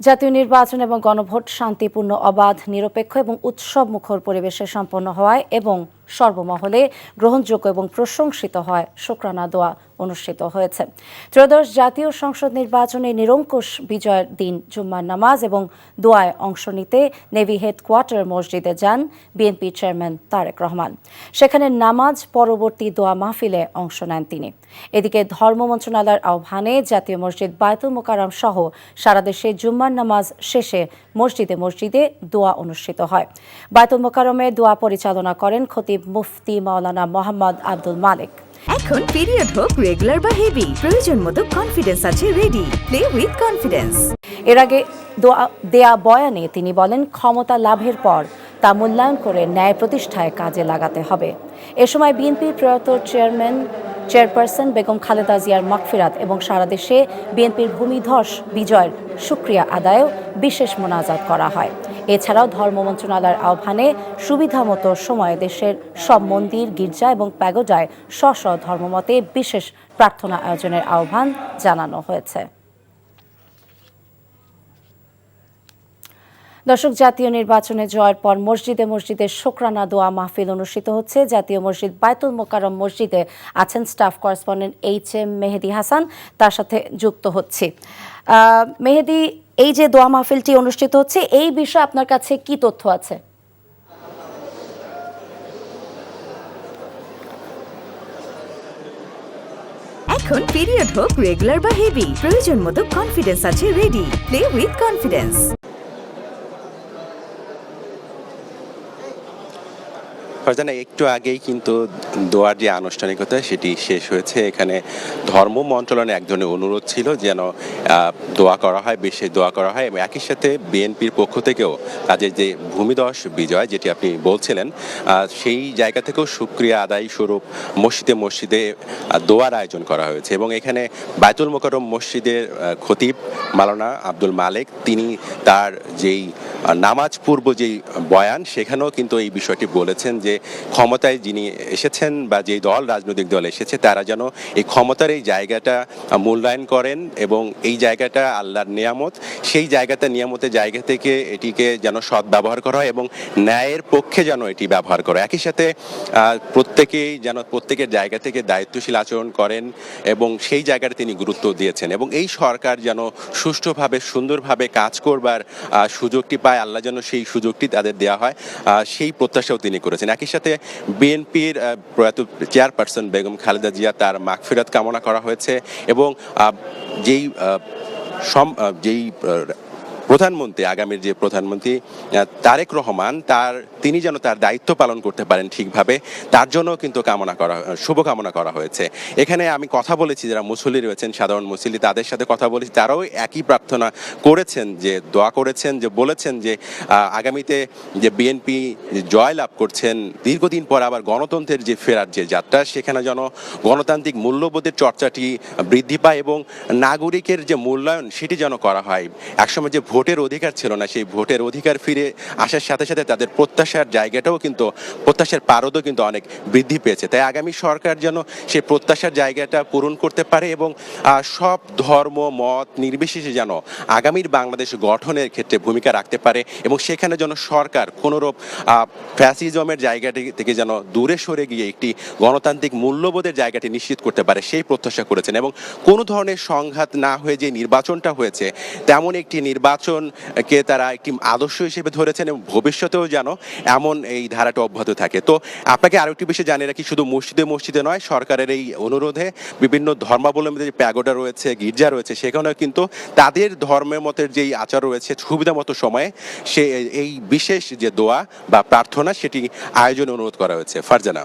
জাতীয় নির্বাচন এবং গণভোট শান্তিপূর্ণ, অবাধ, নিরপেক্ষ এবং উৎসবমুখর পরিবেশে সম্পন্ন হওয়ায় এবং সর্বমহলে গ্রহণযোগ্য এবং প্রশংসিত হয় শুকরানা দোয়া অনুষ্ঠিত হয়েছে। ত্রয়োদশ জাতীয় সংসদ নির্বাচনে নিরঙ্কুশ বিজয়ের দিন জুম্মার নামাজ এবং দোয়ায় অংশ নিতে নেভি হেডকোয়ার্টার মসজিদে যান বিএনপি চেয়ারম্যান তারেক রহমান। সেখানে নামাজ পরবর্তী দোয়া মাহফিলে অংশ নেন তিনি। এদিকে ধর্ম মন্ত্রণালয়ের আহ্বানে জাতীয় মসজিদ বায়তুল মোকাররম সহ সারা দেশে জুম্মার নামাজ শেষে মসজিদে মসজিদে দোয়া অনুষ্ঠিত হয়। বায়তুল মোকাররমে দোয়া পরিচালনা করেন খতিব মুফতি মাওলানা মোহাম্মদ আব্দুল মালিক। এখন পিরিয়ড হোক রেগুলার বা হেভি, প্রয়োজন মতো কনফিডেন্স আছে রেডি। Play with confidence. এর আগে দেয়া বয়ানে তিনি বলেন, ক্ষমতা লাভের পর তা মূল্যায়ন করে ন্যায় প্রতিষ্ঠায় কাজে লাগাতে হবে। এ সময় বিএনপির প্রয়াত চেয়ারপারসন বেগম খালেদা জিয়ার মাগফিরাত এবং সারা দেশে বিএনপির ভূমিধস বিজয়ের শুকরিয়া আদায়েও বিশেষ মোনাজাত করা হয়। এছাড়াও ধর্ম মন্ত্রণালয়ের আহ্বানে সুবিধামতো সময়ে দেশের সব মন্দির, গির্জা এবং প্যাগোডায় স্ব ধর্মমতে বিশেষ প্রার্থনা আয়োজনের আহ্বান জানানো হয়েছে। দর্শক, জাতীয় নির্বাচনে জয়ের পর মসজিদে মসজিদে শুকরানা দোয়া মাহফিল অনুষ্ঠিত হচ্ছে। জাতীয় মসজিদ বায়তুল মোকাররম মসজিদে আছেন স্টাফ করেসপন্ডেন্ট এইচ.এম. মেহেদী হাসান, তার সাথে যুক্ত হচ্ছি। মেহেদী, এই যে দোয়া মাহফিলটি অনুষ্ঠিত হচ্ছে, এই বিষয়ে আপনার কাছে কি তথ্য আছে? এখন পিরিয়ড হোক রেগুলার বা হেভি, প্রয়োজন মতো কনফিডেন্স আছে ready. Play with confidence. Farzana, একটু আগেই কিন্তু দোয়ার যে আনুষ্ঠানিকতা সেটি শেষ হয়েছে। এখানে ধর্ম মন্ত্রণালয়ের এক ধরনের অনুরোধ ছিল যেন দোয়া করা হয়, বেশি দোয়া করা হয়, এবং একই সাথে বিএনপির পক্ষ থেকেও তাদের যে ভূমিধস বিজয় যেটি আপনি বলছিলেন, সেই জায়গা থেকেও শুকরিয়া আদায় স্বরূপ মসজিদে মসজিদে দোয়ার আয়োজন করা হয়েছে। এবং এখানে বায়তুল মোকাররম মসজিদের খতিব মাওলানা আব্দুল মালিক, তিনি তার যেই নামাজ পূর্ব যেই বয়ান, সেখানেও কিন্তু এই বিষয়টি বলেছেন যে ক্ষমতায় যিনি এসেছেন বা যেই দল, রাজনৈতিক দল এসেছে, তারা যেন এই ক্ষমতার এই জায়গাটা মূল্যায়ন করেন এবং এই জায়গাটা আল্লাহর নিয়ামত, সেই জায়গাটা নিয়ামতের জায়গা থেকে এটিকে যেন সৎ ব্যবহার করা হয় এবং ন্যায়ের পক্ষে যেন এটি ব্যবহার করা। একই সাথে প্রত্যেকেই যেন প্রত্যেকের জায়গা থেকে দায়িত্বশীল আচরণ করেন এবং সেই জায়গাটা তিনি গুরুত্ব দিয়েছেন এবং এই সরকার যেন সুষ্ঠুভাবে সুন্দরভাবে কাজ করবার সুযোগটি পায়, আল্লাহ যেন সেই সুযোগটি তাদের দেওয়া হয়, সেই প্রত্যাশাও তিনি করেছেন। একই সাথে বিএনপির প্রয়াত চেয়ারপারসন বেগম খালেদা জিয়া, তার মাগফিরাত কামনা করা হয়েছে এবং যেই প্রধানমন্ত্রী, আগামীর যে প্রধানমন্ত্রী তারেক রহমান, তিনি যেন তার দায়িত্ব পালন করতে পারেন ঠিকভাবে, তার জন্য কিন্তু শুভকামনা করা হয়েছে। এখানে আমি কথা বলেছি যারা মুসল্লি রয়েছেন, সাধারণ মুসল্লি, তাদের সাথে কথা বলেছি, তারাও একই প্রার্থনা করেছেন, যে দোয়া করেছেন, যে বলেছেন যে আগামীতে যে বিএনপি জয় লাভ করছেন, দীর্ঘদিন পর আবার গণতন্ত্রের যে ফেরার যে যাত্রা, সেখানে যেন গণতান্ত্রিক মূল্যবোধের চর্চাটি বৃদ্ধি পায় এবং নাগরিকের যে মূল্যায়ন সেটি যেন করা হয়। একসময় যে ভোটের অধিকার ছিল না, সেই ভোটের অধিকার ফিরে আসার সাথে সাথে তাদের প্রত্যাশার জায়গাটাও কিন্তু, প্রত্যাশার পারদও কিন্তু অনেক বৃদ্ধি পেয়েছে। তাই আগামী সরকার যেন সেই প্রত্যাশার জায়গাটা পূরণ করতে পারে এবং সব ধর্ম মত নির্বিশেষে যেন আগামীর বাংলাদেশ গঠনের ক্ষেত্রে ভূমিকা রাখতে পারে এবং সেখানে যেন সরকার কোনোরূপ ফ্যাসিজমের জায়গাটি থেকে যেন দূরে সরে গিয়ে একটি গণতান্ত্রিক মূল্যবোধের জায়গাটি নিশ্চিত করতে পারে, সেই প্রত্যাশা করেছেন। এবং কোনো ধরনের সংঘাত না হয়ে যে নির্বাচনটা হয়েছে, তেমন একটি নির্বাচনকে তারা একটি আদর্শ হিসেবে ধরেছেন এবং ভবিষ্যতেও যেন এমন এই ধারাটা অব্যাহত থাকে। তো আপনাকে আরও একটি বিষয় জানিয়ে রাখি, শুধু মসজিদে নয়, সরকারের এই অনুরোধে বিভিন্ন ধর্মাবলম্বীদের যে প্যাগোডা রয়েছে, গির্জা রয়েছে, সেখানেও কিন্তু তাদের ধর্মের মতের যেই আচার রয়েছে, সুবিধা মতো সময়ে এই বিশেষ যে দোয়া বা প্রার্থনা সেটি আয়োজন অনুরোধ করা হয়েছে। ফারজানা।